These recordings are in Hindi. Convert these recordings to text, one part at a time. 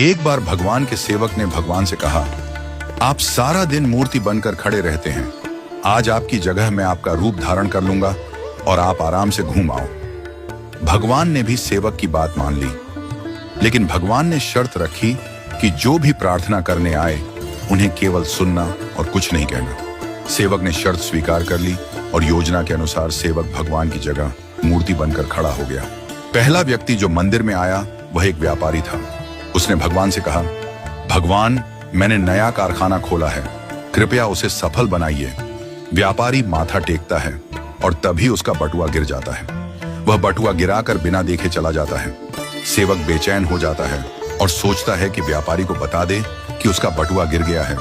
एक बार भगवान के सेवक ने भगवान से कहा, आप सारा दिन मूर्ति बनकर खड़े रहते हैं, आज आपकी जगह मैं आपका रूप धारण कर लूंगा और आप आराम से घूम आओ। भगवान ने भी सेवक की बात मान ली, लेकिन भगवान ने शर्त रखी कि जो भी प्रार्थना करने आए उन्हें केवल सुनना और कुछ नहीं कहना। सेवक ने शर्त स्वीकार कर ली और योजना के अनुसार सेवक भगवान की जगह मूर्ति बनकर खड़ा हो गया। पहला व्यक्ति जो मंदिर में आया वह एक व्यापारी था। उसने भगवान से कहा, भगवान, मैंने नया कारखाना खोला है, कृपया उसे सफल बनाइए। व्यापारी माथा टेकता है और तभी उसका बटुआ गिर जाता है। वह बटुआ गिराकर बिना देखे चला जाता है। सेवक बेचैन हो जाता है और सोचता है कि व्यापारी को बता दे कि उसका बटुआ गिर गया है,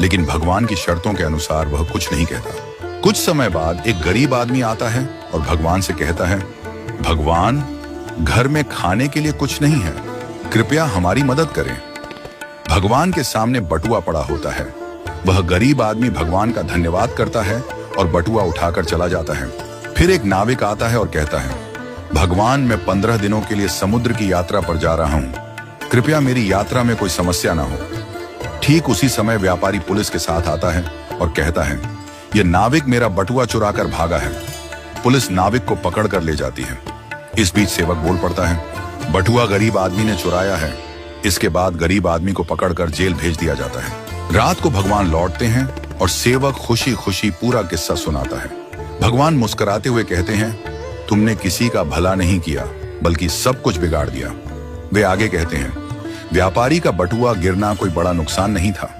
लेकिन भगवान की शर्तों के अनुसार वह कुछ नहीं कहता। कुछ समय बाद एक गरीब आदमी आता है और भगवान से कहता है, भगवान, घर में खाने के लिए कुछ नहीं है, कृपया हमारी मदद करें। भगवान के सामने बटुआ पड़ा होता है। वह गरीब आदमी भगवान का धन्यवाद करता है और बटुआ उठाकर चला जाता है। फिर एक नाविक आता है और कहता है, भगवान, मैं 15 दिनों के लिए समुद्र की यात्रा पर जा रहा हूं, कृपया मेरी यात्रा में कोई समस्या ना हो। ठीक उसी समय व्यापारी पुलिस के साथ आता है और कहता है, यह नाविक मेरा बटुआ चुराकर भागा है। पुलिस नाविक को पकड़ कर ले जाती है। इस बीच सेवक बोल पड़ता है, बटुआ गरीब आदमी ने चुराया है। इसके बाद गरीब आदमी को पकड़कर जेल भेज दिया जाता है। रात को भगवान लौटते हैं और सेवक खुशी खुशी पूरा किस्सा सुनाता है। भगवान मुस्कुराते हुए कहते हैं, तुमने किसी का भला नहीं किया बल्कि सब कुछ बिगाड़ दिया। वे आगे कहते हैं, व्यापारी का बटुआ गिरना कोई बड़ा नुकसान नहीं था,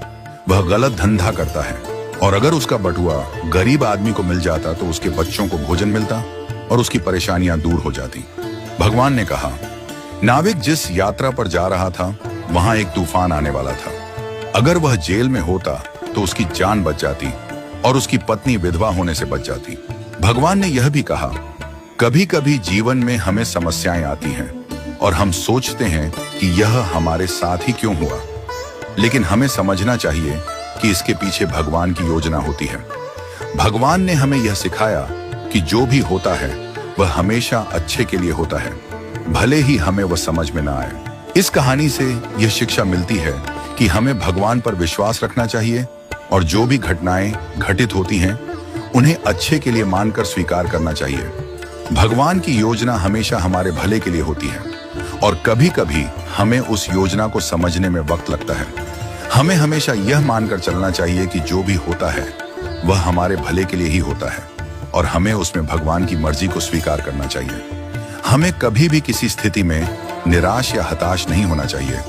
वह गलत धंधा करता है, और अगर उसका बटुआ गरीब आदमी को मिल जाता तो उसके बच्चों को भोजन मिलता और उसकी परेशानियां दूर हो जाती। भगवान ने कहा, नाविक जिस यात्रा पर जा रहा था वहां एक तूफान आने वाला था। अगर वह जेल में होता तो उसकी जान बच जाती और उसकी पत्नी विधवा होने से बच जाती। भगवान ने यह भी कहा, कभी कभी जीवन में हमें समस्याएं आती हैं और हम सोचते हैं कि यह हमारे साथ ही क्यों हुआ, लेकिन हमें समझना चाहिए कि इसके पीछे भगवान की योजना होती है। भगवान ने हमें यह सिखाया कि जो भी होता है वह हमेशा अच्छे के लिए होता है, भले ही हमें वह समझ में ना आए। इस कहानी से यह शिक्षा मिलती है कि हमें भगवान पर विश्वास रखना चाहिए और जो भी घटनाएं घटित होती हैं उन्हें अच्छे के लिए मानकर स्वीकार करना चाहिए। भगवान की योजना हमेशा हमारे भले के लिए होती है और कभी कभी हमें उस योजना को समझने में वक्त लगता है। हमें हमेशा यह मानकर चलना चाहिए कि जो भी होता है वह हमारे भले के लिए ही होता है और हमें उसमें भगवान की मर्जी को स्वीकार करना चाहिए। हमें कभी भी किसी स्थिति में निराश या हताश नहीं होना चाहिए।